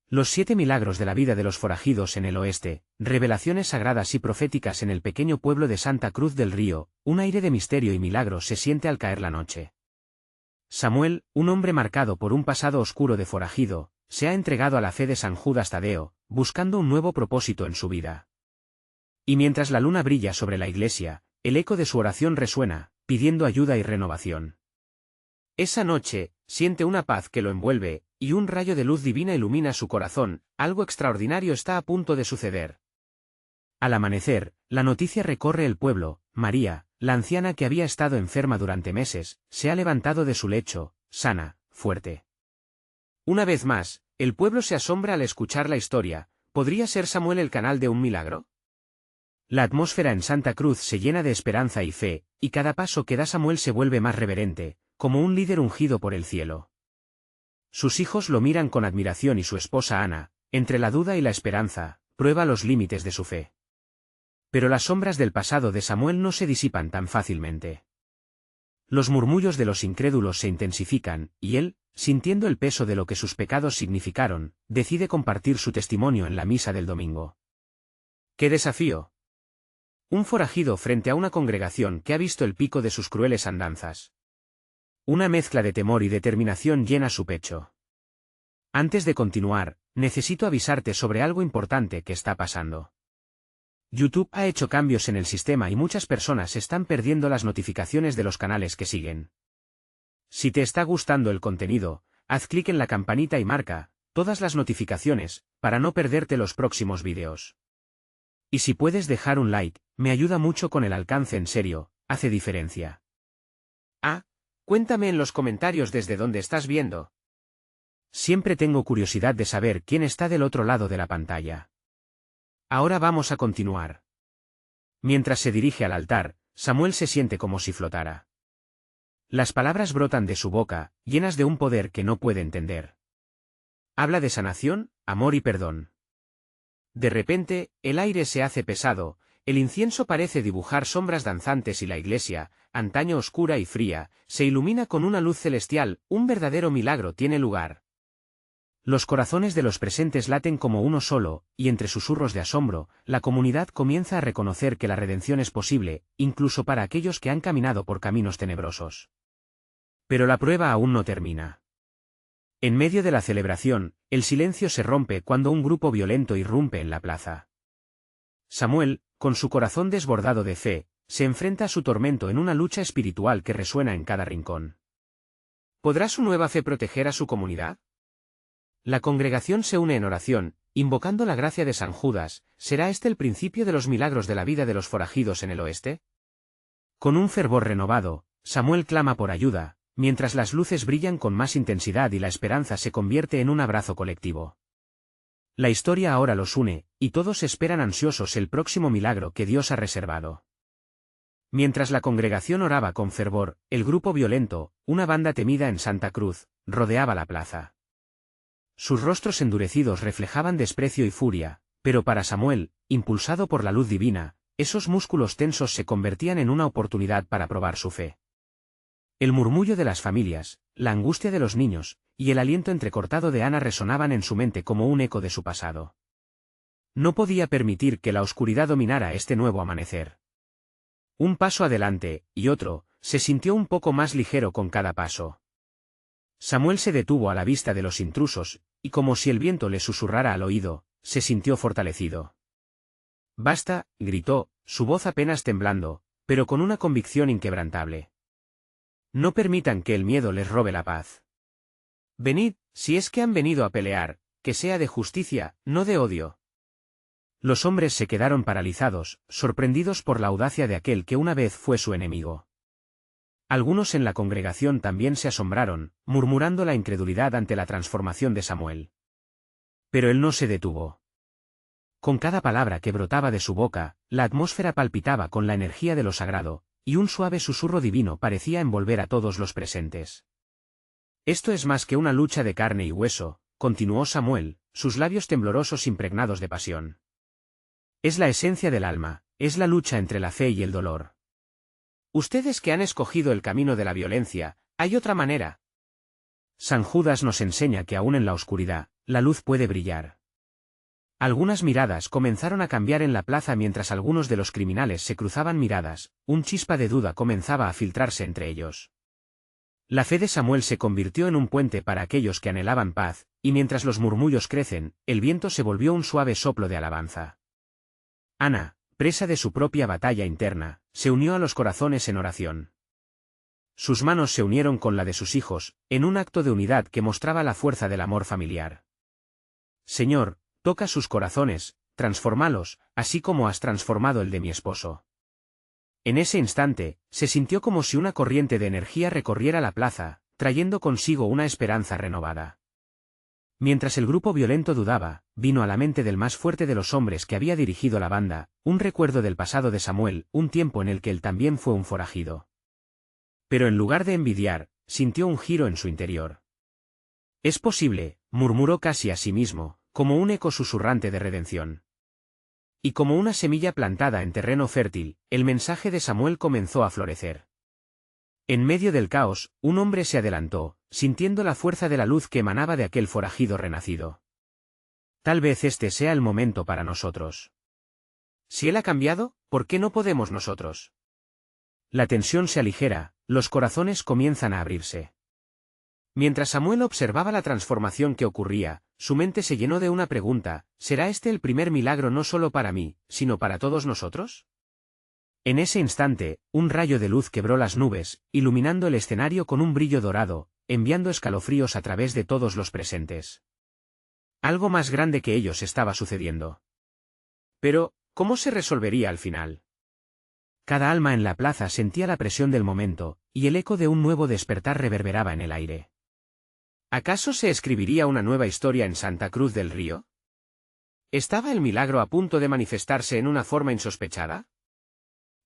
Los 7 milagros de la vida de los forajidos en el oeste, revelaciones sagradas y proféticas en el pequeño pueblo de Santa Cruz del Río, un aire de misterio y milagro se siente al caer la noche. Samuel, un hombre marcado por un pasado oscuro de forajido, se ha entregado a la fe de San Judas Tadeo, buscando un nuevo propósito en su vida. Y mientras la luna brilla sobre la iglesia, el eco de su oración resuena, pidiendo ayuda y renovación. Esa noche, siente una paz que lo envuelve, y un rayo de luz divina ilumina su corazón. Algo extraordinario está a punto de suceder. Al amanecer, la noticia recorre el pueblo. María, la anciana que había estado enferma durante meses, se ha levantado de su lecho, sana, fuerte. Una vez más, el pueblo se asombra al escuchar la historia. ¿Podría ser Samuel el canal de un milagro? La atmósfera en Santa Cruz se llena de esperanza y fe, y cada paso que da Samuel se vuelve más reverente, como un líder ungido por el cielo. Sus hijos lo miran con admiración y su esposa Ana, entre la duda y la esperanza, prueba los límites de su fe. Pero las sombras del pasado de Samuel no se disipan tan fácilmente. Los murmullos de los incrédulos se intensifican, y él, sintiendo el peso de lo que sus pecados significaron, decide compartir su testimonio en la misa del domingo. ¡Qué desafío! Un forajido frente a una congregación que ha visto el pico de sus crueles andanzas. Una mezcla de temor y determinación llena su pecho. Antes de continuar, necesito avisarte sobre algo importante que está pasando. YouTube ha hecho cambios en el sistema y muchas personas están perdiendo las notificaciones de los canales que siguen. Si te está gustando el contenido, haz clic en la campanita y marca todas las notificaciones, para no perderte los próximos vídeos. Y si puedes dejar un like, me ayuda mucho con el alcance, en serio, hace diferencia. Cuéntame en los comentarios desde dónde estás viendo. Siempre tengo curiosidad de saber quién está del otro lado de la pantalla. Ahora vamos a continuar. Mientras se dirige al altar, Samuel se siente como si flotara. Las palabras brotan de su boca, llenas de un poder que no puede entender. Habla de sanación, amor y perdón. De repente, el aire se hace pesado, el incienso parece dibujar sombras danzantes y la iglesia, antaño oscura y fría, se ilumina con una luz celestial. Un verdadero milagro tiene lugar. Los corazones de los presentes laten como uno solo, y entre susurros de asombro, la comunidad comienza a reconocer que la redención es posible, incluso para aquellos que han caminado por caminos tenebrosos. Pero la prueba aún no termina. En medio de la celebración, el silencio se rompe cuando un grupo violento irrumpe en la plaza. Samuel, con su corazón desbordado de fe, se enfrenta a su tormento en una lucha espiritual que resuena en cada rincón. ¿Podrá su nueva fe proteger a su comunidad? La congregación se une en oración, invocando la gracia de San Judas. ¿Será este el principio de los milagros de la vida de los forajidos en el oeste? Con un fervor renovado, Samuel clama por ayuda, mientras las luces brillan con más intensidad y la esperanza se convierte en un abrazo colectivo. La historia ahora los une, y todos esperan ansiosos el próximo milagro que Dios ha reservado. Mientras la congregación oraba con fervor, el grupo violento, una banda temida en Santa Cruz, rodeaba la plaza. Sus rostros endurecidos reflejaban desprecio y furia, pero para Samuel, impulsado por la luz divina, esos músculos tensos se convertían en una oportunidad para probar su fe. El murmullo de las familias, la angustia de los niños, y el aliento entrecortado de Ana resonaban en su mente como un eco de su pasado. No podía permitir que la oscuridad dominara este nuevo amanecer. Un paso adelante, y otro, se sintió un poco más ligero con cada paso. Samuel se detuvo a la vista de los intrusos, y como si el viento le susurrara al oído, se sintió fortalecido. «Basta», gritó, su voz apenas temblando, pero con una convicción inquebrantable. «No permitan que el miedo les robe la paz. Venid, si es que han venido a pelear, que sea de justicia, no de odio». Los hombres se quedaron paralizados, sorprendidos por la audacia de aquel que una vez fue su enemigo. Algunos en la congregación también se asombraron, murmurando la incredulidad ante la transformación de Samuel. Pero él no se detuvo. Con cada palabra que brotaba de su boca, la atmósfera palpitaba con la energía de lo sagrado, y un suave susurro divino parecía envolver a todos los presentes. «Esto es más que una lucha de carne y hueso», continuó Samuel, sus labios temblorosos impregnados de pasión. «Es la esencia del alma, es la lucha entre la fe y el dolor. Ustedes que han escogido el camino de la violencia, hay otra manera. San Judas nos enseña que aún en la oscuridad, La luz puede brillar. Algunas miradas comenzaron a cambiar en la plaza mientras algunos de los criminales se cruzaban miradas, un chispa de duda comenzaba a filtrarse entre ellos. La fe de Samuel se convirtió en un puente para aquellos que anhelaban paz, y mientras los murmullos crecen, el viento se volvió un suave soplo de alabanza. Ana, presa de su propia batalla interna, se unió a los corazones en oración. Sus manos se unieron con la de sus hijos, en un acto de unidad que mostraba la fuerza del amor familiar. Señor, toca sus corazones, transfórmalos, así como has transformado el de mi esposo. En ese instante, se sintió como si una corriente de energía recorriera la plaza, trayendo consigo una esperanza renovada. Mientras el grupo violento dudaba, vino a la mente del más fuerte de los hombres que había dirigido la banda, un recuerdo del pasado de Samuel, un tiempo en el que él también fue un forajido. Pero en lugar de envidiar, sintió un giro en su interior. Es posible, murmuró casi a sí mismo, como un eco susurrante de redención. Y como una semilla plantada en terreno fértil, el mensaje de Samuel comenzó a florecer. En medio del caos, un hombre se adelantó, sintiendo la fuerza de la luz que emanaba de aquel forajido renacido. Tal vez este sea el momento para nosotros. Si él ha cambiado, ¿por qué no podemos nosotros? La tensión se aligera, los corazones comienzan a abrirse. Mientras Samuel observaba la transformación que ocurría, su mente se llenó de una pregunta: ¿será este el primer milagro no solo para mí, sino para todos nosotros? En ese instante, un rayo de luz quebró las nubes, iluminando el escenario con un brillo dorado, enviando escalofríos a través de todos los presentes. Algo más grande que ellos estaba sucediendo. Pero, ¿cómo se resolvería al final? Cada alma en la plaza sentía la presión del momento, y el eco de un nuevo despertar reverberaba en el aire. ¿Acaso se escribiría una nueva historia en Santa Cruz del Río? ¿Estaba el milagro a punto de manifestarse en una forma insospechada?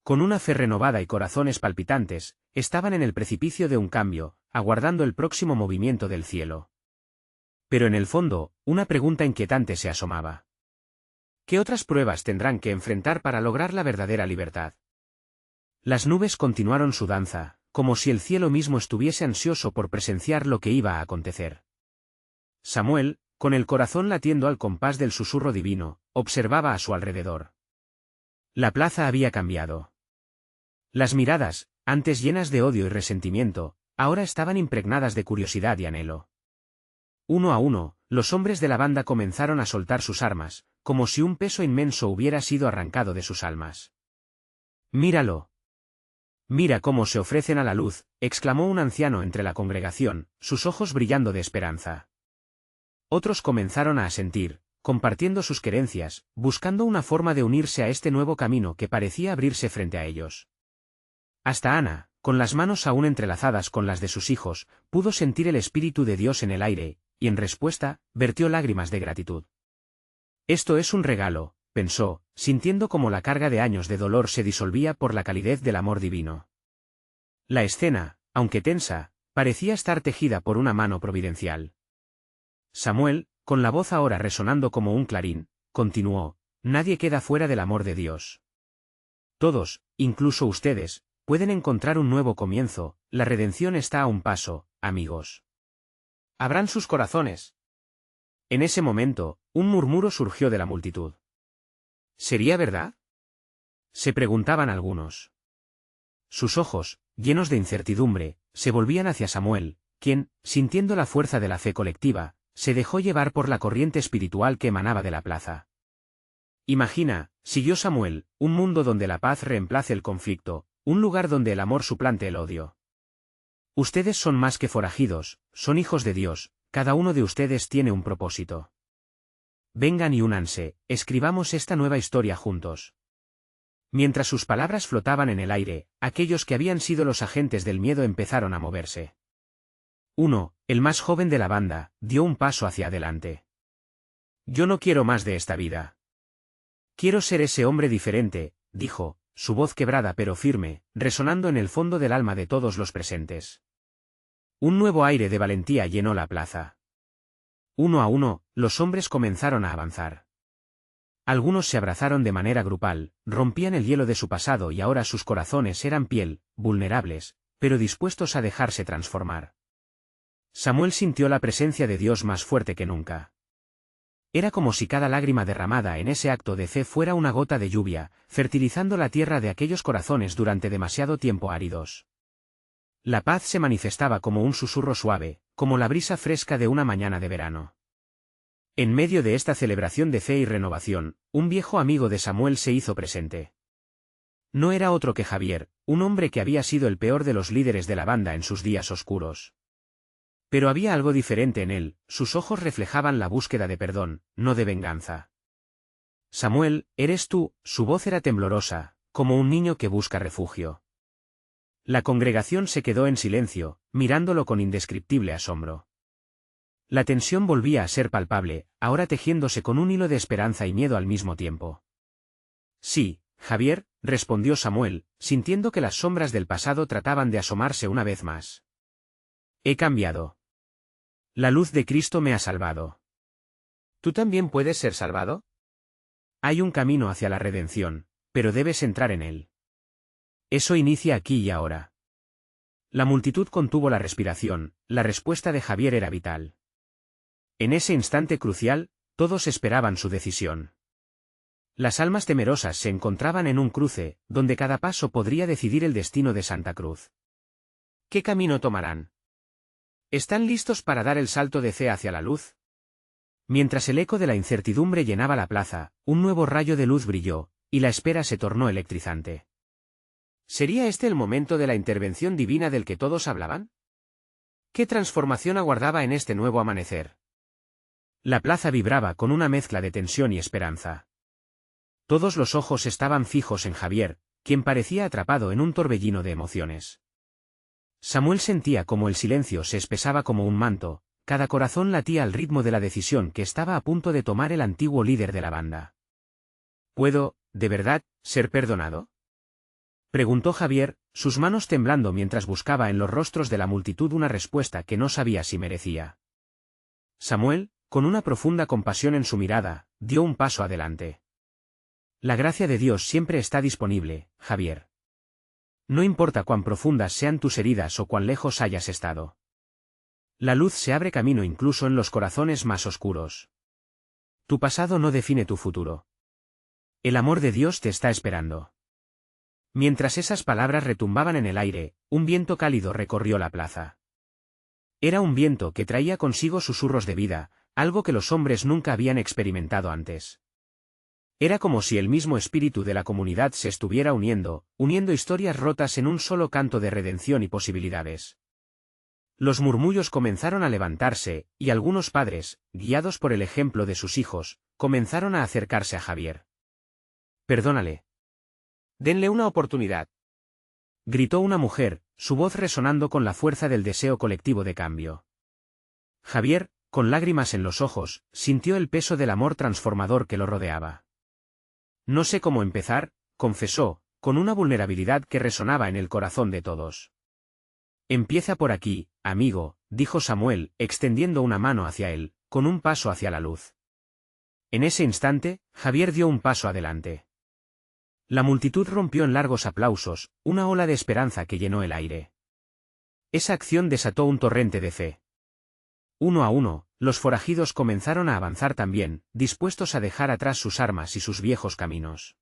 Con una fe renovada y corazones palpitantes, estaban en el precipicio de un cambio, aguardando el próximo movimiento del cielo. Pero en el fondo, una pregunta inquietante se asomaba. ¿Qué otras pruebas tendrán que enfrentar para lograr la verdadera libertad? Las nubes continuaron su danza, como si el cielo mismo estuviese ansioso por presenciar lo que iba a acontecer. Samuel, con el corazón latiendo al compás del susurro divino, observaba a su alrededor. La plaza había cambiado. Las miradas, antes llenas de odio y resentimiento, ahora estaban impregnadas de curiosidad y anhelo. Uno a uno, los hombres de la banda comenzaron a soltar sus armas, como si un peso inmenso hubiera sido arrancado de sus almas. «Míralo. Mira cómo se ofrecen a la luz», exclamó un anciano entre la congregación, sus ojos brillando de esperanza. Otros comenzaron a asentir, compartiendo sus querencias, buscando una forma de unirse a este nuevo camino que parecía abrirse frente a ellos. Hasta Ana, con las manos aún entrelazadas con las de sus hijos, pudo sentir el Espíritu de Dios en el aire, y en respuesta, vertió lágrimas de gratitud. Esto es un regalo, pensó, sintiendo como la carga de años de dolor se disolvía por la calidez del amor divino. La escena, aunque tensa, parecía estar tejida por una mano providencial. Samuel, con la voz ahora resonando como un clarín, continuó: «Nadie queda fuera del amor de Dios. Todos, incluso ustedes, pueden encontrar un nuevo comienzo, la redención está a un paso, amigos. Abran sus corazones». En ese momento, un murmuro surgió de la multitud. ¿Sería verdad?, se preguntaban algunos. Sus ojos, llenos de incertidumbre, se volvían hacia Samuel, quien, sintiendo la fuerza de la fe colectiva, se dejó llevar por la corriente espiritual que emanaba de la plaza. Imagina, siguió Samuel, un mundo donde la paz reemplace el conflicto, un lugar donde el amor suplante el odio. Ustedes son más que forajidos, son hijos de Dios, cada uno de ustedes tiene un propósito. Vengan y únanse, escribamos esta nueva historia juntos. Mientras sus palabras flotaban en el aire, aquellos que habían sido los agentes del miedo empezaron a moverse. Uno, el más joven de la banda, dio un paso hacia adelante. «Yo no quiero más de esta vida. Quiero ser ese hombre diferente», dijo, su voz quebrada pero firme, resonando en el fondo del alma de todos los presentes. Un nuevo aire de valentía llenó la plaza. Uno a uno, los hombres comenzaron a avanzar. Algunos se abrazaron de manera grupal, rompían el hielo de su pasado y ahora sus corazones eran piel, vulnerables, pero dispuestos a dejarse transformar. Samuel sintió la presencia de Dios más fuerte que nunca. Era como si cada lágrima derramada en ese acto de fe fuera una gota de lluvia, fertilizando la tierra de aquellos corazones durante demasiado tiempo áridos. La paz se manifestaba como un susurro suave, como la brisa fresca de una mañana de verano. En medio de esta celebración de fe y renovación, un viejo amigo de Samuel se hizo presente. No era otro que Javier, un hombre que había sido el peor de los líderes de la banda en sus días oscuros. Pero había algo diferente en él, sus ojos reflejaban la búsqueda de perdón, no de venganza. Samuel, ¿eres tú? Su voz era temblorosa, como un niño que busca refugio. La congregación se quedó en silencio, mirándolo con indescriptible asombro. La tensión volvía a ser palpable, ahora tejiéndose con un hilo de esperanza y miedo al mismo tiempo. Sí, Javier, respondió Samuel, sintiendo que las sombras del pasado trataban de asomarse una vez más. He cambiado. La luz de Cristo me ha salvado. ¿Tú también puedes ser salvado? Hay un camino hacia la redención, pero debes entrar en él. Eso inicia aquí y ahora. La multitud contuvo la respiración, la respuesta de Javier era vital. En ese instante crucial, todos esperaban su decisión. Las almas temerosas se encontraban en un cruce, donde cada paso podría decidir el destino de Santa Cruz. ¿Qué camino tomarán? ¿Están listos para dar el salto de fe hacia la luz? Mientras el eco de la incertidumbre llenaba la plaza, un nuevo rayo de luz brilló, y la espera se tornó electrizante. ¿Sería este el momento de la intervención divina del que todos hablaban? ¿Qué transformación aguardaba en este nuevo amanecer? La plaza vibraba con una mezcla de tensión y esperanza. Todos los ojos estaban fijos en Javier, quien parecía atrapado en un torbellino de emociones. Samuel sentía como el silencio se espesaba como un manto, cada corazón latía al ritmo de la decisión que estaba a punto de tomar el antiguo líder de la banda. ¿Puedo, de verdad, ser perdonado? Preguntó Javier, sus manos temblando mientras buscaba en los rostros de la multitud una respuesta que no sabía si merecía. Samuel, con una profunda compasión en su mirada, dio un paso adelante. La gracia de Dios siempre está disponible, Javier. No importa cuán profundas sean tus heridas o cuán lejos hayas estado. La luz se abre camino incluso en los corazones más oscuros. Tu pasado no define tu futuro. El amor de Dios te está esperando. Mientras esas palabras retumbaban en el aire, un viento cálido recorrió la plaza. Era un viento que traía consigo susurros de vida, algo que los hombres nunca habían experimentado antes. Era como si el mismo espíritu de la comunidad se estuviera uniendo historias rotas en un solo canto de redención y posibilidades. Los murmullos comenzaron a levantarse, y algunos padres, guiados por el ejemplo de sus hijos, comenzaron a acercarse a Javier. Perdónale. Denle una oportunidad. Gritó una mujer, su voz resonando con la fuerza del deseo colectivo de cambio. Javier, con lágrimas en los ojos, sintió el peso del amor transformador que lo rodeaba. No sé cómo empezar, confesó, con una vulnerabilidad que resonaba en el corazón de todos. Empieza por aquí, amigo, dijo Samuel, extendiendo una mano hacia él, con un paso hacia la luz. En ese instante, Javier dio un paso adelante. La multitud rompió en largos aplausos, una ola de esperanza que llenó el aire. Esa acción desató un torrente de fe. Uno a uno, los forajidos comenzaron a avanzar también, dispuestos a dejar atrás sus armas y sus viejos caminos.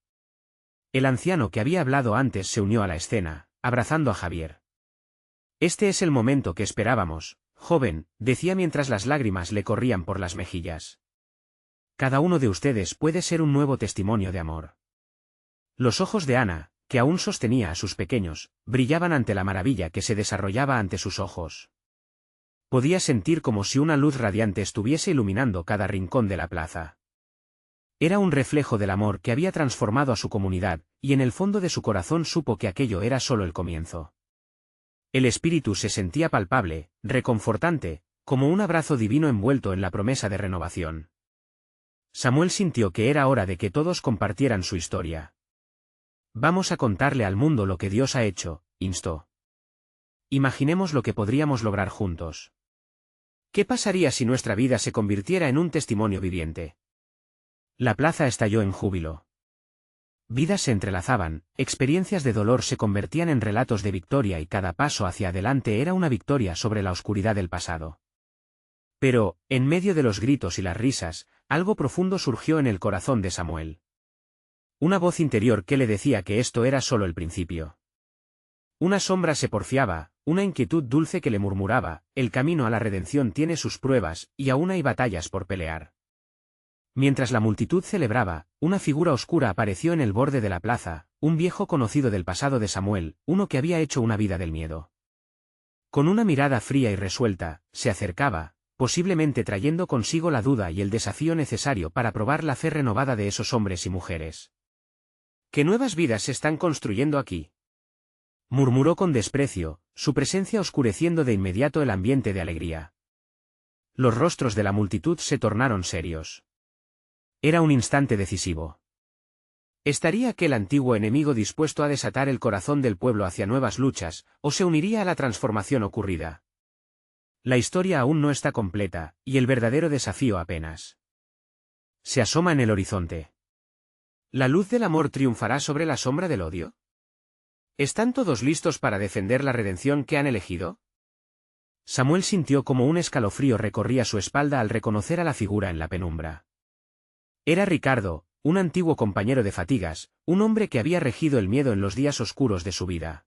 El anciano que había hablado antes se unió a la escena, abrazando a Javier. Este es el momento que esperábamos, joven, decía mientras las lágrimas le corrían por las mejillas. Cada uno de ustedes puede ser un nuevo testimonio de amor. Los ojos de Ana, que aún sostenía a sus pequeños, brillaban ante la maravilla que se desarrollaba ante sus ojos. Podía sentir como si una luz radiante estuviese iluminando cada rincón de la plaza. Era un reflejo del amor que había transformado a su comunidad, y en el fondo de su corazón supo que aquello era solo el comienzo. El espíritu se sentía palpable, reconfortante, como un abrazo divino envuelto en la promesa de renovación. Samuel sintió que era hora de que todos compartieran su historia. Vamos a contarle al mundo lo que Dios ha hecho, instó. Imaginemos lo que podríamos lograr juntos. ¿Qué pasaría si nuestra vida se convirtiera en un testimonio viviente? La plaza estalló en júbilo. Vidas se entrelazaban, experiencias de dolor se convertían en relatos de victoria y cada paso hacia adelante era una victoria sobre la oscuridad del pasado. Pero, en medio de los gritos y las risas, Algo profundo surgió en el corazón de Samuel. Una voz interior que le decía que esto era solo el principio. Una sombra se porfiaba, una inquietud dulce que le murmuraba, el camino a la redención tiene sus pruebas, y aún hay batallas por pelear. Mientras la multitud celebraba, una figura oscura apareció en el borde de la plaza, un viejo conocido del pasado de Samuel, uno que había hecho una vida del miedo. Con una mirada fría y resuelta, se acercaba, posiblemente trayendo consigo la duda y el desafío necesario para probar la fe renovada de esos hombres y mujeres. ¿Qué nuevas vidas se están construyendo aquí?, murmuró con desprecio, su presencia oscureciendo de inmediato el ambiente de alegría. Los rostros de la multitud se tornaron serios. Era un instante decisivo. ¿Estaría aquel antiguo enemigo dispuesto a desatar el corazón del pueblo hacia nuevas luchas, o se uniría a la transformación ocurrida? La historia aún no está completa, y el verdadero desafío apenas se asoma en el horizonte. ¿La luz del amor triunfará sobre la sombra del odio? ¿Están todos listos para defender la redención que han elegido? Samuel sintió como un escalofrío recorría su espalda al reconocer a la figura en la penumbra. Era Ricardo, un antiguo compañero de fatigas, un hombre que había regido el miedo en los días oscuros de su vida.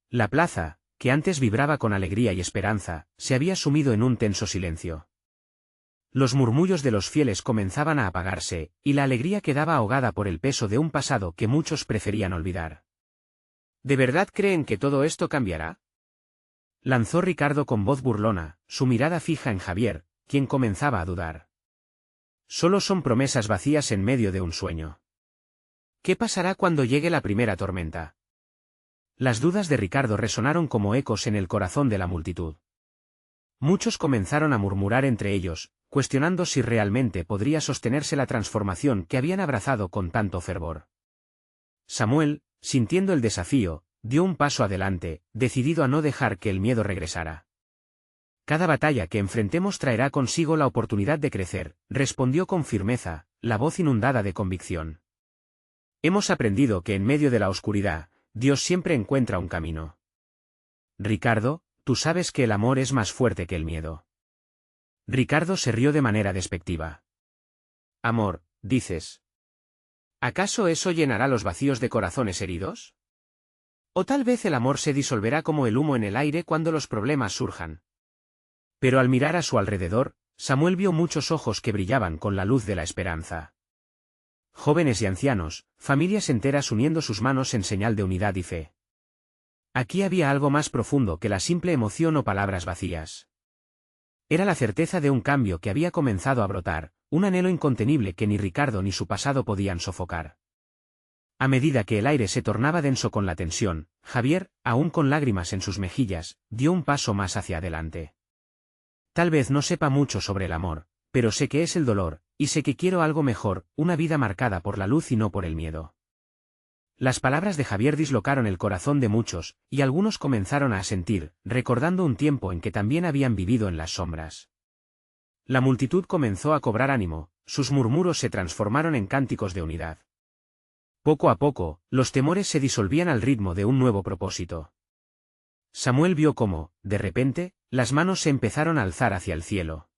La plaza, que antes vibraba con alegría y esperanza, se había sumido en un tenso silencio. Los murmullos de los fieles comenzaban a apagarse, y la alegría quedaba ahogada por el peso de un pasado que muchos preferían olvidar. ¿De verdad creen que todo esto cambiará?, lanzó Ricardo con voz burlona, su mirada fija en Javier, quien comenzaba a dudar. Solo son promesas vacías en medio de un sueño. ¿Qué pasará cuando llegue la primera tormenta? Las dudas de Ricardo resonaron como ecos en el corazón de la multitud. Muchos comenzaron a murmurar entre ellos, cuestionando si realmente podría sostenerse la transformación que habían abrazado con tanto fervor. Samuel, sintiendo el desafío, dio un paso adelante, decidido a no dejar que el miedo regresara. Cada batalla que enfrentemos traerá consigo la oportunidad de crecer, respondió con firmeza, la voz inundada de convicción. Hemos aprendido que en medio de la oscuridad, Dios siempre encuentra un camino. Ricardo, tú sabes que el amor es más fuerte que el miedo. Ricardo se rió de manera despectiva. Amor, dices. ¿Acaso eso llenará los vacíos de corazones heridos? O tal vez el amor se disolverá como el humo en el aire cuando los problemas surjan. Pero al mirar a su alrededor, Samuel vio muchos ojos que brillaban con la luz de la esperanza. Jóvenes y ancianos, familias enteras uniendo sus manos en señal de unidad y fe. Aquí había algo más profundo que la simple emoción o palabras vacías. Era la certeza de un cambio que había comenzado a brotar, un anhelo incontenible que ni Ricardo ni su pasado podían sofocar. A medida que el aire se tornaba denso con la tensión, Javier, aún con lágrimas en sus mejillas, dio un paso más hacia adelante. Tal vez no sepa mucho sobre el amor, pero sé que es el dolor, y sé que quiero algo mejor, una vida marcada por la luz y no por el miedo. Las palabras de Javier dislocaron el corazón de muchos, y algunos comenzaron a asentir, recordando un tiempo en que también habían vivido en las sombras. La multitud comenzó a cobrar ánimo, sus murmuros se transformaron en cánticos de unidad. Poco a poco, los temores se disolvían al ritmo de un nuevo propósito. Samuel vio cómo, de repente, las manos se empezaron a alzar hacia el cielo.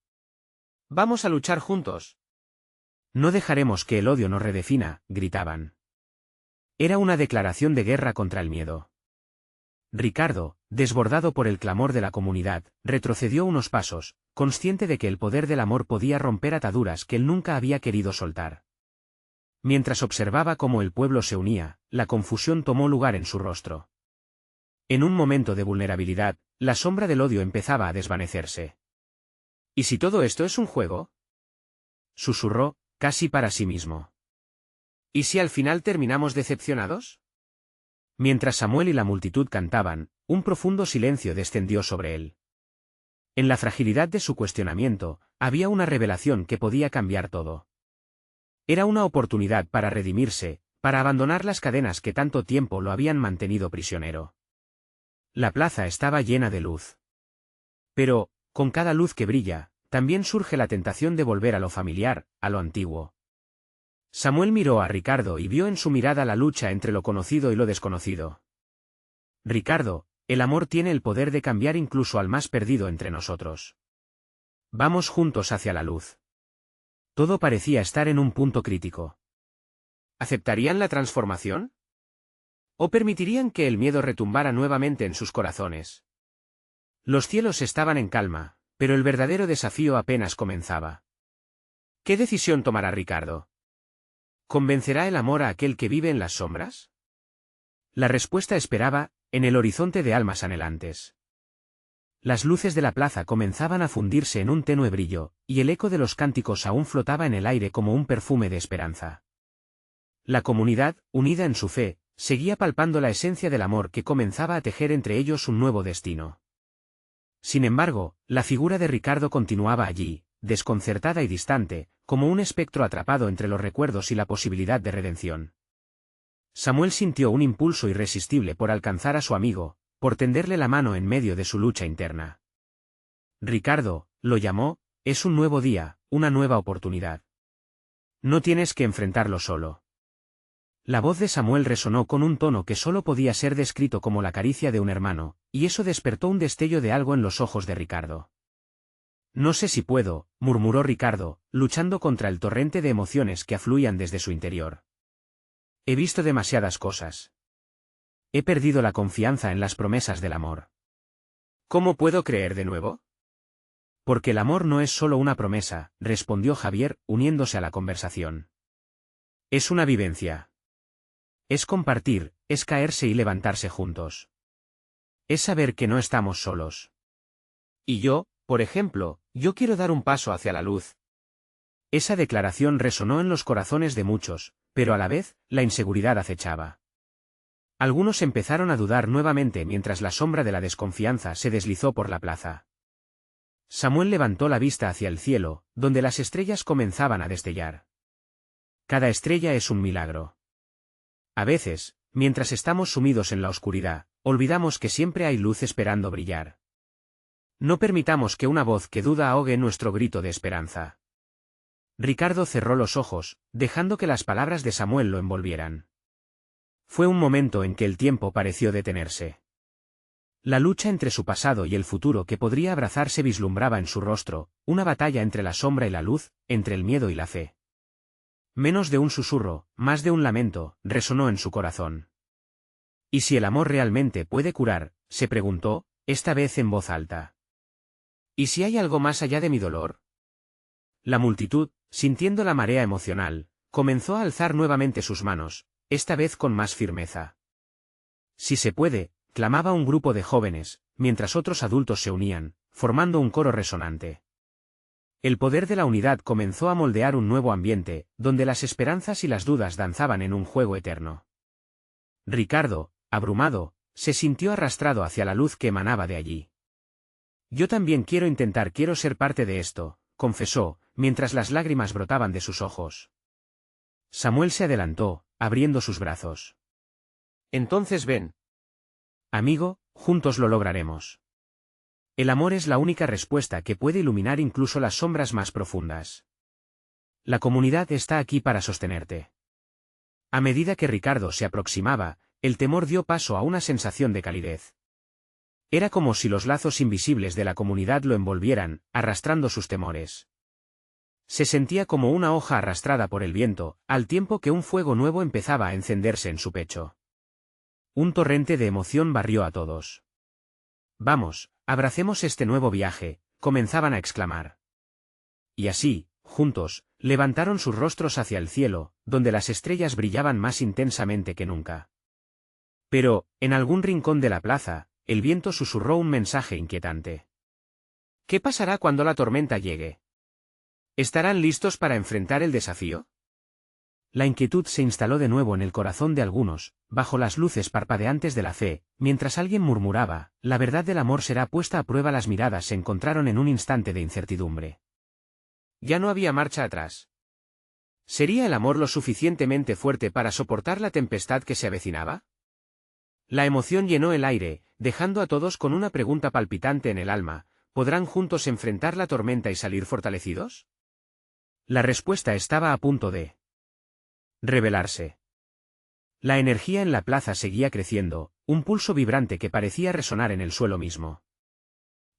«Vamos a luchar juntos. No dejaremos que el odio nos redefina», gritaban. Era una declaración de guerra contra el miedo. Ricardo, desbordado por el clamor de la comunidad, retrocedió unos pasos, consciente de que el poder del amor podía romper ataduras que él nunca había querido soltar. Mientras observaba cómo el pueblo se unía, la confusión tomó lugar en su rostro. En un momento de vulnerabilidad, la sombra del odio empezaba a desvanecerse. ¿Y si todo esto es un juego?, susurró, casi para sí mismo. ¿Y si al final terminamos decepcionados? Mientras Samuel y la multitud cantaban, un profundo silencio descendió sobre él. En la fragilidad de su cuestionamiento, había una revelación que podía cambiar todo. Era una oportunidad para redimirse, para abandonar las cadenas que tanto tiempo lo habían mantenido prisionero. La plaza estaba llena de luz. Pero, con cada luz que brilla, también surge la tentación de volver a lo familiar, a lo antiguo. Samuel miró a Ricardo y vio en su mirada la lucha entre lo conocido y lo desconocido. Ricardo, el amor tiene el poder de cambiar incluso al más perdido entre nosotros. Vamos juntos hacia la luz. Todo parecía estar en un punto crítico. ¿Aceptarían la transformación? ¿O permitirían que el miedo retumbara nuevamente en sus corazones? Los cielos estaban en calma, pero el verdadero desafío apenas comenzaba. ¿Qué decisión tomará Ricardo? ¿Convencerá el amor a aquel que vive en las sombras? La respuesta esperaba, en el horizonte de almas anhelantes. Las luces de la plaza comenzaban a fundirse en un tenue brillo, y el eco de los cánticos aún flotaba en el aire como un perfume de esperanza. La comunidad, unida en su fe, seguía palpando la esencia del amor que comenzaba a tejer entre ellos un nuevo destino. Sin embargo, la figura de Ricardo continuaba allí, desconcertada y distante, como un espectro atrapado entre los recuerdos y la posibilidad de redención. Samuel sintió un impulso irresistible por alcanzar a su amigo, por tenderle la mano en medio de su lucha interna. Ricardo, lo llamó, es un nuevo día, una nueva oportunidad. No tienes que enfrentarlo solo. La voz de Samuel resonó con un tono que solo podía ser descrito como la caricia de un hermano, y eso despertó un destello de algo en los ojos de Ricardo. No sé si puedo, murmuró Ricardo, luchando contra el torrente de emociones que afluían desde su interior. He visto demasiadas cosas. He perdido la confianza en las promesas del amor. ¿Cómo puedo creer de nuevo? Porque el amor no es solo una promesa, respondió Javier, uniéndose a la conversación. Es una vivencia. Es compartir, es caerse y levantarse juntos. Es saber que no estamos solos. Y yo, por ejemplo, yo quiero dar un paso hacia la luz. Esa declaración resonó en los corazones de muchos, pero a la vez, la inseguridad acechaba. Algunos empezaron a dudar nuevamente mientras la sombra de la desconfianza se deslizó por la plaza. Samuel levantó la vista hacia el cielo, donde las estrellas comenzaban a destellar. Cada estrella es un milagro. A veces, mientras estamos sumidos en la oscuridad, olvidamos que siempre hay luz esperando brillar. No permitamos que una voz que duda ahogue nuestro grito de esperanza. Ricardo cerró los ojos, dejando que las palabras de Samuel lo envolvieran. Fue un momento en que el tiempo pareció detenerse. La lucha entre su pasado y el futuro que podría abrazarse vislumbraba en su rostro, una batalla entre la sombra y la luz, entre el miedo y la fe. Menos de un susurro, más de un lamento, resonó en su corazón. ¿Y si el amor realmente puede curar?, se preguntó, esta vez en voz alta. ¿Y si hay algo más allá de mi dolor? La multitud, sintiendo la marea emocional, comenzó a alzar nuevamente sus manos, esta vez con más firmeza. Si se puede, clamaba un grupo de jóvenes, mientras otros adultos se unían, formando un coro resonante. El poder de la unidad comenzó a moldear un nuevo ambiente, donde las esperanzas y las dudas danzaban en un juego eterno. Ricardo, abrumado, se sintió arrastrado hacia la luz que emanaba de allí. Yo también quiero ser parte de esto, confesó, mientras las lágrimas brotaban de sus ojos. Samuel se adelantó, abriendo sus brazos. Entonces ven. Amigo, juntos lo lograremos. El amor es la única respuesta que puede iluminar incluso las sombras más profundas. La comunidad está aquí para sostenerte. A medida que Ricardo se aproximaba, el temor dio paso a una sensación de calidez. Era como si los lazos invisibles de la comunidad lo envolvieran, arrastrando sus temores. Se sentía como una hoja arrastrada por el viento, al tiempo que un fuego nuevo empezaba a encenderse en su pecho. Un torrente de emoción barrió a todos. Vamos, abracemos este nuevo viaje, comenzaban a exclamar. Y así, juntos, levantaron sus rostros hacia el cielo, donde las estrellas brillaban más intensamente que nunca. Pero, en algún rincón de la plaza, el viento susurró un mensaje inquietante. ¿Qué pasará cuando la tormenta llegue? ¿Estarán listos para enfrentar el desafío? La inquietud se instaló de nuevo en el corazón de algunos, bajo las luces parpadeantes de la fe, mientras alguien murmuraba, la verdad del amor será puesta a prueba. Las miradas se encontraron en un instante de incertidumbre. Ya no había marcha atrás. ¿Sería el amor lo suficientemente fuerte para soportar la tempestad que se avecinaba? La emoción llenó el aire, dejando a todos con una pregunta palpitante en el alma, ¿podrán juntos enfrentar la tormenta y salir fortalecidos? La respuesta estaba a punto de revelarse. La energía en la plaza seguía creciendo, un pulso vibrante que parecía resonar en el suelo mismo.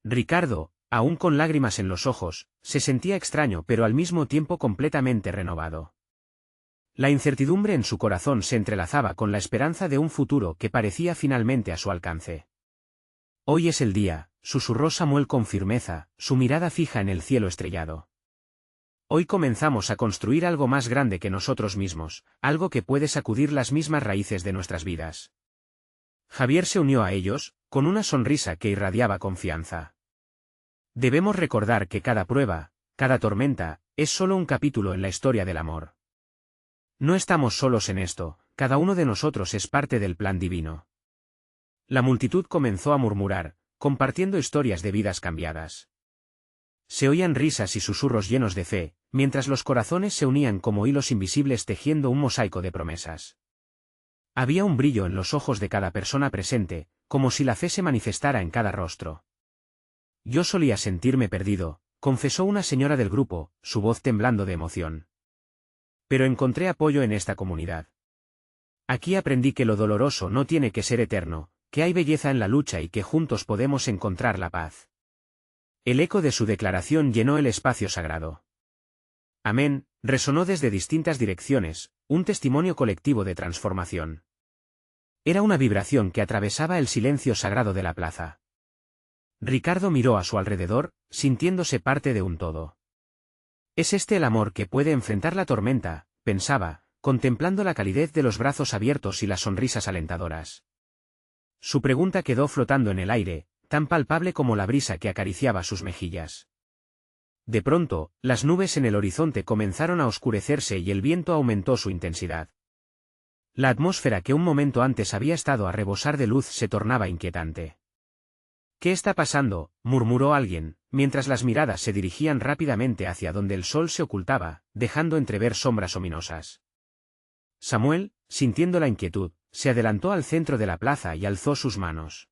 Ricardo, Aún con lágrimas en los ojos, se sentía extraño pero al mismo tiempo completamente renovado. La incertidumbre en su corazón se entrelazaba con la esperanza de un futuro que parecía finalmente a su alcance. Hoy es el día, susurró Samuel con firmeza, su mirada fija en el cielo estrellado. Hoy comenzamos a construir algo más grande que nosotros mismos, algo que puede sacudir las mismas raíces de nuestras vidas. Javier se unió a ellos, con una sonrisa que irradiaba confianza. Debemos recordar que cada prueba, cada tormenta, es solo un capítulo en la historia del amor. No estamos solos en esto, cada uno de nosotros es parte del plan divino. La multitud comenzó a murmurar, compartiendo historias de vidas cambiadas. Se oían risas y susurros llenos de fe, mientras los corazones se unían como hilos invisibles tejiendo un mosaico de promesas. Había un brillo en los ojos de cada persona presente, como si la fe se manifestara en cada rostro. Yo solía sentirme perdido, confesó una señora del grupo, su voz temblando de emoción. Pero encontré apoyo en esta comunidad. Aquí aprendí que lo doloroso no tiene que ser eterno, que hay belleza en la lucha y que juntos podemos encontrar la paz. El eco de su declaración llenó el espacio sagrado. Amén, resonó desde distintas direcciones, un testimonio colectivo de transformación. Era una vibración que atravesaba el silencio sagrado de la plaza. Ricardo miró a su alrededor, sintiéndose parte de un todo. Es este el amor que puede enfrentar la tormenta, pensaba, contemplando la calidez de los brazos abiertos y las sonrisas alentadoras. Su pregunta quedó flotando en el aire, tan palpable como la brisa que acariciaba sus mejillas. De pronto, las nubes en el horizonte comenzaron a oscurecerse y el viento aumentó su intensidad. La atmósfera que un momento antes había estado a rebosar de luz se tornaba inquietante. «¿Qué está pasando?», murmuró alguien, mientras las miradas se dirigían rápidamente hacia donde el sol se ocultaba, dejando entrever sombras ominosas. Samuel, sintiendo la inquietud, se adelantó al centro de la plaza y alzó sus manos.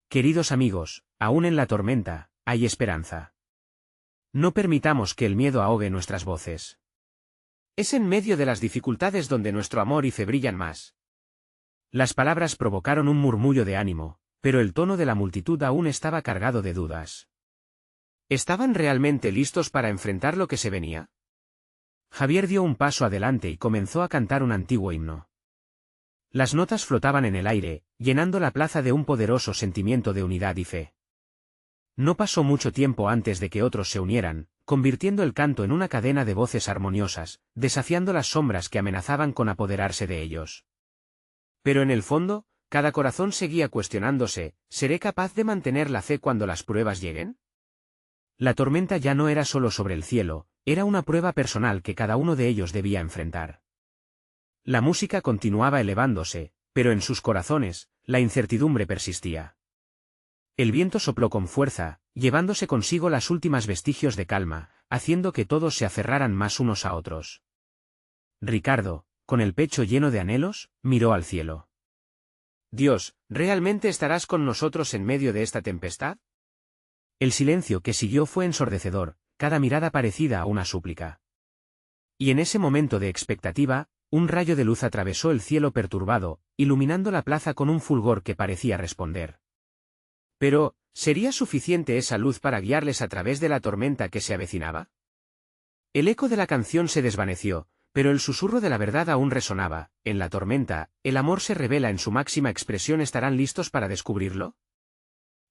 «Queridos amigos, aún en la tormenta, hay esperanza. No permitamos que el miedo ahogue nuestras voces. Es en medio de las dificultades donde nuestro amor y fe brillan más». Las palabras provocaron un murmullo de ánimo, pero el tono de la multitud aún estaba cargado de dudas. ¿Estaban realmente listos para enfrentar lo que se venía? Javier dio un paso adelante y comenzó a cantar un antiguo himno. Las notas flotaban en el aire, llenando la plaza de un poderoso sentimiento de unidad y fe. No pasó mucho tiempo antes de que otros se unieran, convirtiendo el canto en una cadena de voces armoniosas, desafiando las sombras que amenazaban con apoderarse de ellos. Pero en el fondo, cada corazón seguía cuestionándose, ¿seré capaz de mantener la fe cuando las pruebas lleguen? La tormenta ya no era solo sobre el cielo, era una prueba personal que cada uno de ellos debía enfrentar. La música continuaba elevándose, pero en sus corazones, la incertidumbre persistía. El viento sopló con fuerza, llevándose consigo las últimas vestigios de calma, haciendo que todos se aferraran más unos a otros. Ricardo, con el pecho lleno de anhelos, miró al cielo. Dios, ¿realmente estarás con nosotros en medio de esta tempestad? El silencio que siguió fue ensordecedor, cada mirada parecida a una súplica. Y en ese momento de expectativa, un rayo de luz atravesó el cielo perturbado, iluminando la plaza con un fulgor que parecía responder. Pero, ¿sería suficiente esa luz para guiarles a través de la tormenta que se avecinaba? El eco de la canción se desvaneció, pero el susurro de la verdad aún resonaba. En la tormenta, el amor se revela en su máxima expresión. ¿Estarán listos para descubrirlo?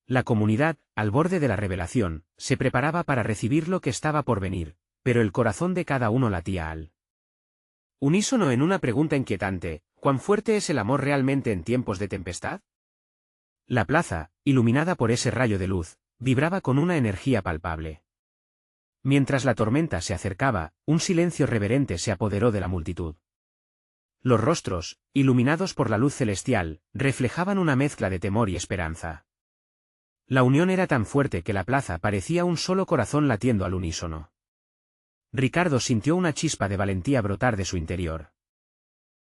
La comunidad, al borde de la revelación, se preparaba para recibir lo que estaba por venir, pero el corazón de cada uno latía al unísono en una pregunta inquietante: ¿cuán fuerte es el amor realmente en tiempos de tempestad? La plaza, iluminada por ese rayo de luz, vibraba con una energía palpable. Mientras la tormenta se acercaba, un silencio reverente se apoderó de la multitud. Los rostros, iluminados por la luz celestial, reflejaban una mezcla de temor y esperanza. La unión era tan fuerte que la plaza parecía un solo corazón latiendo al unísono. Ricardo sintió una chispa de valentía brotar de su interior.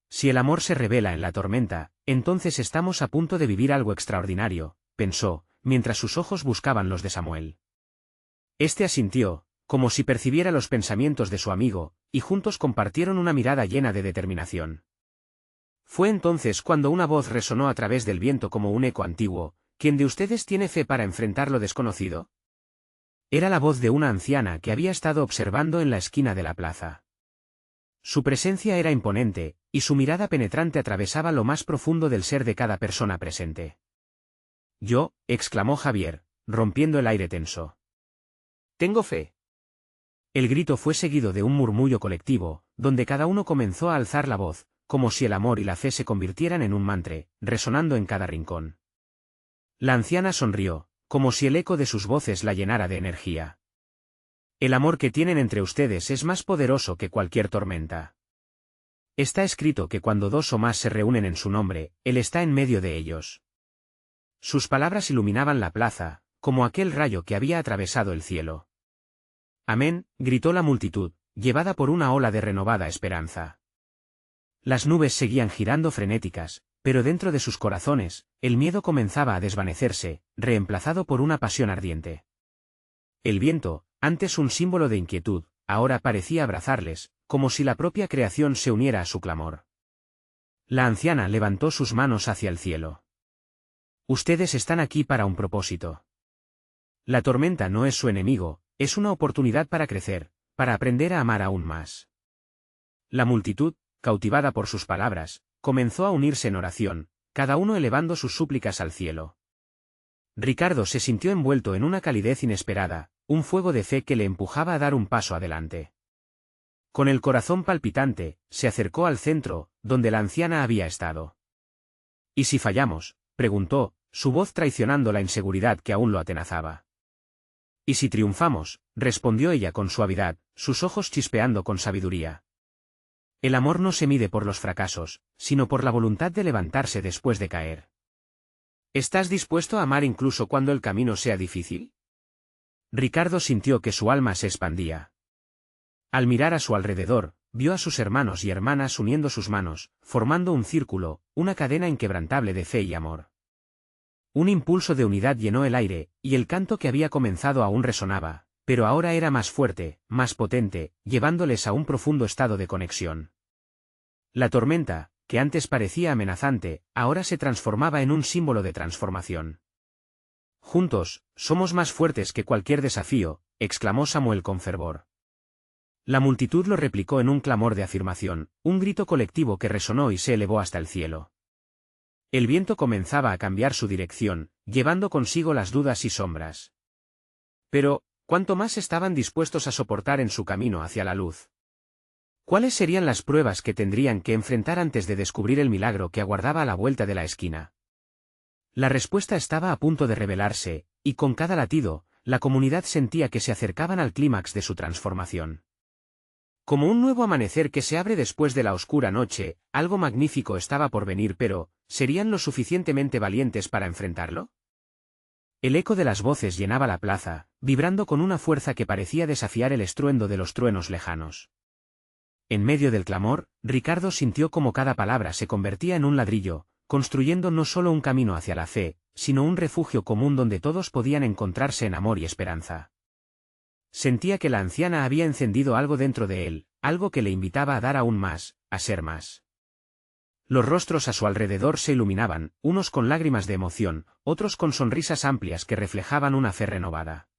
Si el amor se revela en la tormenta, entonces estamos a punto de vivir algo extraordinario, pensó, mientras sus ojos buscaban los de Samuel. Este asintió, como si percibiera los pensamientos de su amigo, y juntos compartieron una mirada llena de determinación. Fue entonces cuando una voz resonó a través del viento como un eco antiguo: ¿quién de ustedes tiene fe para enfrentar lo desconocido? Era la voz de una anciana que había estado observando en la esquina de la plaza. Su presencia era imponente, y su mirada penetrante atravesaba lo más profundo del ser de cada persona presente. «Yo», exclamó Javier, rompiendo el aire tenso. «Tengo fe». El grito fue seguido de un murmullo colectivo, donde cada uno comenzó a alzar la voz, como si el amor y la fe se convirtieran en un mantra, resonando en cada rincón. La anciana sonrió, como si el eco de sus voces la llenara de energía. «El amor que tienen entre ustedes es más poderoso que cualquier tormenta. Está escrito que cuando dos o más se reúnen en su nombre, Él está en medio de ellos». Sus palabras iluminaban la plaza, como aquel rayo que había atravesado el cielo. «Amén», gritó la multitud, llevada por una ola de renovada esperanza. Las nubes seguían girando frenéticas, pero dentro de sus corazones, el miedo comenzaba a desvanecerse, reemplazado por una pasión ardiente. El viento, antes un símbolo de inquietud, ahora parecía abrazarles, como si la propia creación se uniera a su clamor. La anciana levantó sus manos hacia el cielo. «Ustedes están aquí para un propósito. La tormenta no es su enemigo, es una oportunidad para crecer, para aprender a amar aún más». La multitud, cautivada por sus palabras, comenzó a unirse en oración, cada uno elevando sus súplicas al cielo. Ricardo se sintió envuelto en una calidez inesperada, un fuego de fe que le empujaba a dar un paso adelante. Con el corazón palpitante, se acercó al centro, donde la anciana había estado. «¿Y si fallamos?», preguntó, su voz traicionando la inseguridad que aún lo atenazaba. «¿Y si triunfamos?», respondió ella con suavidad, sus ojos chispeando con sabiduría. «El amor no se mide por los fracasos, sino por la voluntad de levantarse después de caer». «¿Estás dispuesto a amar incluso cuando el camino sea difícil?». Ricardo sintió que su alma se expandía. Al mirar a su alrededor, vio a sus hermanos y hermanas uniendo sus manos, formando un círculo, una cadena inquebrantable de fe y amor. Un impulso de unidad llenó el aire, y el canto que había comenzado aún resonaba, pero ahora era más fuerte, más potente, llevándoles a un profundo estado de conexión. La tormenta, que antes parecía amenazante, ahora se transformaba en un símbolo de transformación. «Juntos, somos más fuertes que cualquier desafío», exclamó Samuel con fervor. La multitud lo replicó en un clamor de afirmación, un grito colectivo que resonó y se elevó hasta el cielo. El viento comenzaba a cambiar su dirección, llevando consigo las dudas y sombras. Pero, ¿cuánto más estaban dispuestos a soportar en su camino hacia la luz? ¿Cuáles serían las pruebas que tendrían que enfrentar antes de descubrir el milagro que aguardaba a la vuelta de la esquina? La respuesta estaba a punto de revelarse, y con cada latido, la comunidad sentía que se acercaban al clímax de su transformación. Como un nuevo amanecer que se abre después de la oscura noche, algo magnífico estaba por venir, pero, ¿serían lo suficientemente valientes para enfrentarlo? El eco de las voces llenaba la plaza, vibrando con una fuerza que parecía desafiar el estruendo de los truenos lejanos. En medio del clamor, Ricardo sintió como cada palabra se convertía en un ladrillo, construyendo no solo un camino hacia la fe, sino un refugio común donde todos podían encontrarse en amor y esperanza. Sentía que la anciana había encendido algo dentro de él, algo que le invitaba a dar aún más, a ser más. Los rostros a su alrededor se iluminaban, unos con lágrimas de emoción, otros con sonrisas amplias que reflejaban una fe renovada.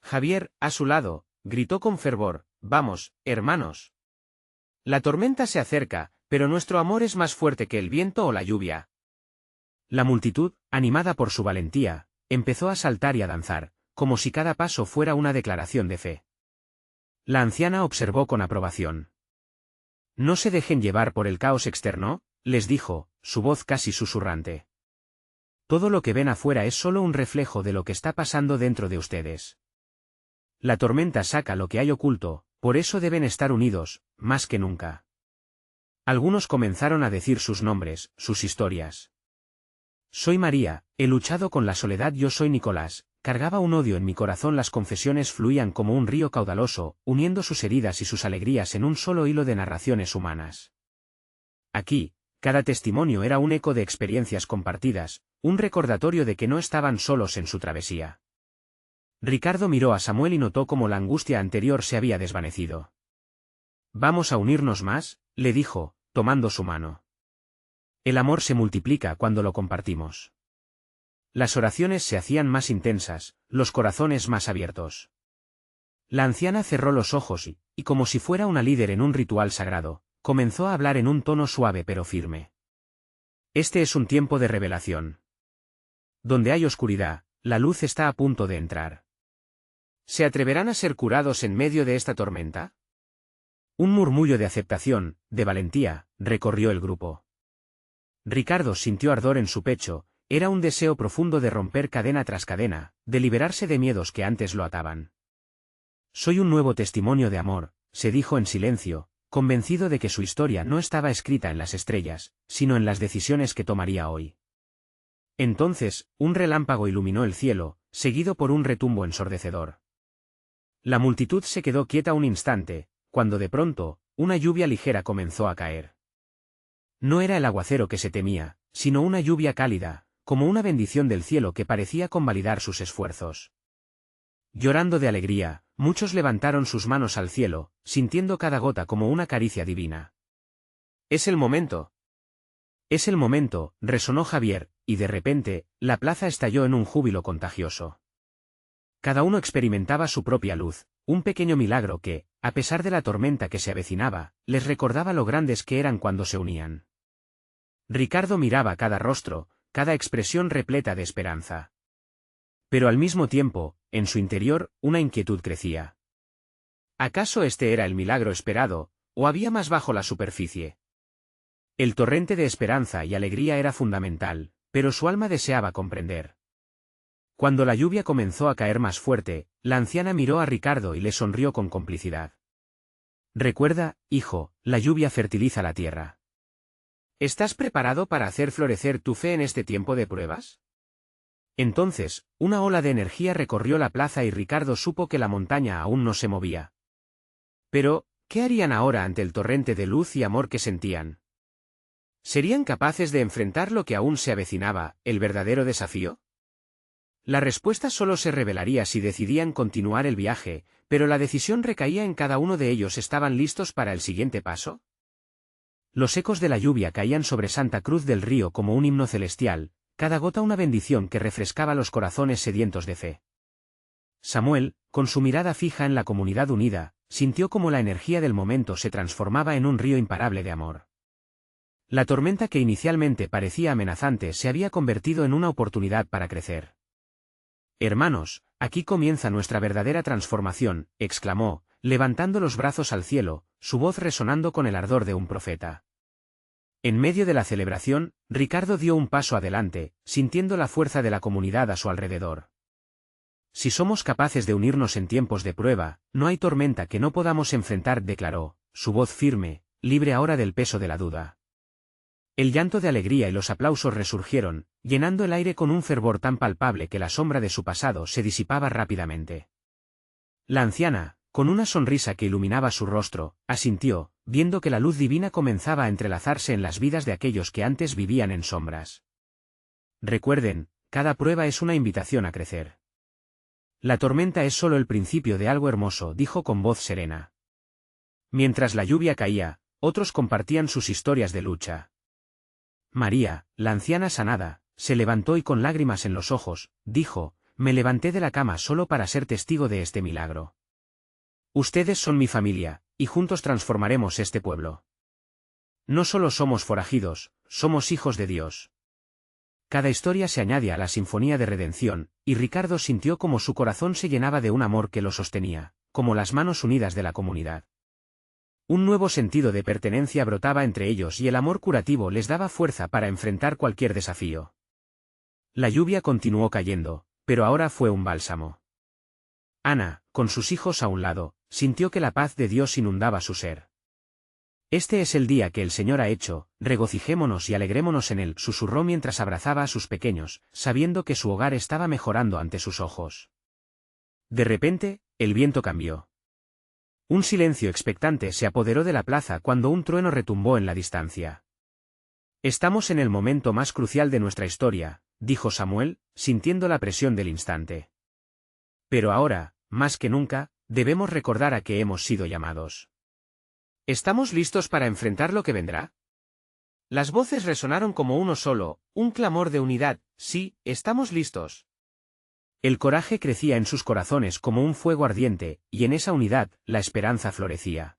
Javier, a su lado, gritó con fervor: «Vamos, hermanos. La tormenta se acerca, pero nuestro amor es más fuerte que el viento o la lluvia». La multitud, animada por su valentía, empezó a saltar y a danzar, como si cada paso fuera una declaración de fe. La anciana observó con aprobación. «No se dejen llevar por el caos externo», les dijo, su voz casi susurrante. «Todo lo que ven afuera es solo un reflejo de lo que está pasando dentro de ustedes. La tormenta saca lo que hay oculto, por eso deben estar unidos, más que nunca». Algunos comenzaron a decir sus nombres, sus historias. «Soy María, he luchado con la soledad. Yo soy Nicolás, cargaba un odio en mi corazón». Las confesiones fluían como un río caudaloso, uniendo sus heridas y sus alegrías en un solo hilo de narraciones humanas. Aquí, cada testimonio era un eco de experiencias compartidas, un recordatorio de que no estaban solos en su travesía. Ricardo miró a Samuel y notó cómo la angustia anterior se había desvanecido. «Vamos a unirnos más», le dijo, tomando su mano. «El amor se multiplica cuando lo compartimos». Las oraciones se hacían más intensas, los corazones más abiertos. La anciana cerró los ojos y como si fuera una líder en un ritual sagrado, comenzó a hablar en un tono suave pero firme. Este es un tiempo de revelación. Donde hay oscuridad, la luz está a punto de entrar. ¿Se atreverán a ser curados en medio de esta tormenta? Un murmullo de aceptación, de valentía, recorrió el grupo. Ricardo sintió ardor en su pecho, era un deseo profundo de romper cadena tras cadena, de liberarse de miedos que antes lo ataban. Soy un nuevo testimonio de amor, se dijo en silencio, convencido de que su historia no estaba escrita en las estrellas, sino en las decisiones que tomaría hoy. Entonces, un relámpago iluminó el cielo, seguido por un retumbo ensordecedor. La multitud se quedó quieta un instante, cuando de pronto, una lluvia ligera comenzó a caer. No era el aguacero que se temía, sino una lluvia cálida, como una bendición del cielo que parecía convalidar sus esfuerzos. Llorando de alegría, muchos levantaron sus manos al cielo, sintiendo cada gota como una caricia divina. «Es el momento». «Es el momento», resonó Javier, y de repente, la plaza estalló en un júbilo contagioso. Cada uno experimentaba su propia luz, un pequeño milagro que, a pesar de la tormenta que se avecinaba, les recordaba lo grandes que eran cuando se unían. Ricardo miraba cada rostro, cada expresión repleta de esperanza. Pero al mismo tiempo, en su interior, una inquietud crecía. ¿Acaso este era el milagro esperado, o había más bajo la superficie? El torrente de esperanza y alegría era fundamental, pero su alma deseaba comprender. Cuando la lluvia comenzó a caer más fuerte, la anciana miró a Ricardo y le sonrió con complicidad. «Recuerda, hijo, la lluvia fertiliza la tierra. ¿Estás preparado para hacer florecer tu fe en este tiempo de pruebas?» Entonces, una ola de energía recorrió la plaza y Ricardo supo que la montaña aún no se movía. Pero, ¿qué harían ahora ante el torrente de luz y amor que sentían? ¿Serían capaces de enfrentar lo que aún se avecinaba, el verdadero desafío? La respuesta solo se revelaría si decidían continuar el viaje, pero la decisión recaía en cada uno de ellos. ¿Estaban listos para el siguiente paso? Los ecos de la lluvia caían sobre Santa Cruz del Río como un himno celestial, cada gota una bendición que refrescaba los corazones sedientos de fe. Samuel, con su mirada fija en la comunidad unida, sintió como la energía del momento se transformaba en un río imparable de amor. La tormenta que inicialmente parecía amenazante se había convertido en una oportunidad para crecer. «Hermanos, aquí comienza nuestra verdadera transformación», exclamó, levantando los brazos al cielo, su voz resonando con el ardor de un profeta. En medio de la celebración, Ricardo dio un paso adelante, sintiendo la fuerza de la comunidad a su alrededor. «Si somos capaces de unirnos en tiempos de prueba, no hay tormenta que no podamos enfrentar», declaró, su voz firme, libre ahora del peso de la duda. El llanto de alegría y los aplausos resurgieron, llenando el aire con un fervor tan palpable que la sombra de su pasado se disipaba rápidamente. La anciana, con una sonrisa que iluminaba su rostro, asintió, viendo que la luz divina comenzaba a entrelazarse en las vidas de aquellos que antes vivían en sombras. «Recuerden, cada prueba es una invitación a crecer. La tormenta es solo el principio de algo hermoso», dijo con voz serena. Mientras la lluvia caía, otros compartían sus historias de lucha. María, la anciana sanada, se levantó y con lágrimas en los ojos, dijo: «Me levanté de la cama solo para ser testigo de este milagro. Ustedes son mi familia, y juntos transformaremos este pueblo. No solo somos forajidos, somos hijos de Dios». Cada historia se añade a la sinfonía de redención, y Ricardo sintió como su corazón se llenaba de un amor que lo sostenía, como las manos unidas de la comunidad. Un nuevo sentido de pertenencia brotaba entre ellos y el amor curativo les daba fuerza para enfrentar cualquier desafío. La lluvia continuó cayendo, pero ahora fue un bálsamo. Ana, con sus hijos a un lado, sintió que la paz de Dios inundaba su ser. «Este es el día que el Señor ha hecho, regocijémonos y alegrémonos en él», susurró mientras abrazaba a sus pequeños, sabiendo que su hogar estaba mejorando ante sus ojos. De repente, el viento cambió. Un silencio expectante se apoderó de la plaza cuando un trueno retumbó en la distancia. «Estamos en el momento más crucial de nuestra historia», dijo Samuel, sintiendo la presión del instante. «Pero ahora, más que nunca, debemos recordar a qué hemos sido llamados. ¿Estamos listos para enfrentar lo que vendrá?» Las voces resonaron como uno solo, un clamor de unidad. Sí, estamos listos. El coraje crecía en sus corazones como un fuego ardiente, y en esa unidad, la esperanza florecía.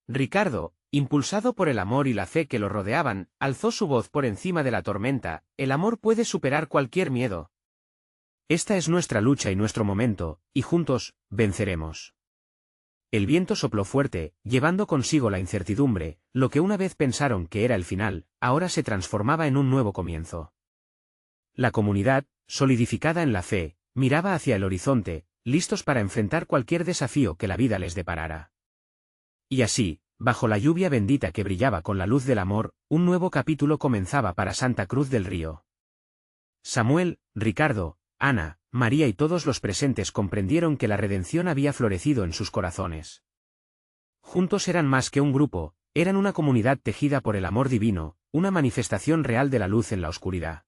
Ricardo, impulsado por el amor y la fe que lo rodeaban, alzó su voz por encima de la tormenta. El amor puede superar cualquier miedo. Esta es nuestra lucha y nuestro momento, y juntos, venceremos. El viento sopló fuerte, llevando consigo la incertidumbre. Lo que una vez pensaron que era el final, ahora se transformaba en un nuevo comienzo. La comunidad, solidificada en la fe, miraba hacia el horizonte, listos para enfrentar cualquier desafío que la vida les deparara. Y así, bajo la lluvia bendita que brillaba con la luz del amor, un nuevo capítulo comenzaba para Santa Cruz del Río. Samuel, Ricardo, Ana, María y todos los presentes comprendieron que la redención había florecido en sus corazones. Juntos eran más que un grupo, eran una comunidad tejida por el amor divino, una manifestación real de la luz en la oscuridad.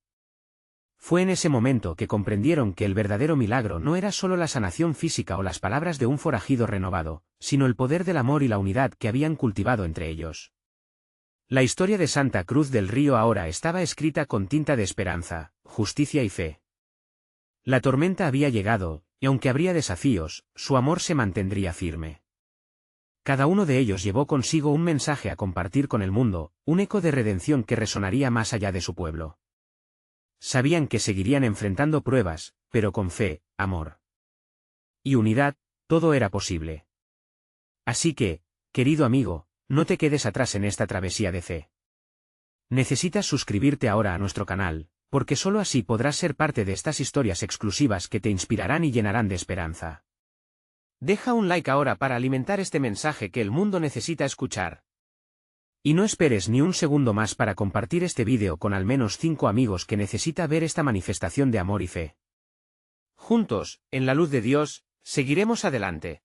Fue en ese momento que comprendieron que el verdadero milagro no era solo la sanación física o las palabras de un forajido renovado, sino el poder del amor y la unidad que habían cultivado entre ellos. La historia de Santa Cruz del Río ahora estaba escrita con tinta de esperanza, justicia y fe. La tormenta había llegado, y aunque habría desafíos, su amor se mantendría firme. Cada uno de ellos llevó consigo un mensaje a compartir con el mundo, un eco de redención que resonaría más allá de su pueblo. Sabían que seguirían enfrentando pruebas, pero con fe, amor y unidad, todo era posible. Así que, querido amigo, no te quedes atrás en esta travesía de fe. Necesitas suscribirte ahora a nuestro canal, porque solo así podrás ser parte de estas historias exclusivas que te inspirarán y llenarán de esperanza. Deja un like ahora para alimentar este mensaje que el mundo necesita escuchar. Y no esperes ni un segundo más para compartir este vídeo con al menos 5 amigos que necesita ver esta manifestación de amor y fe. Juntos, en la luz de Dios, seguiremos adelante.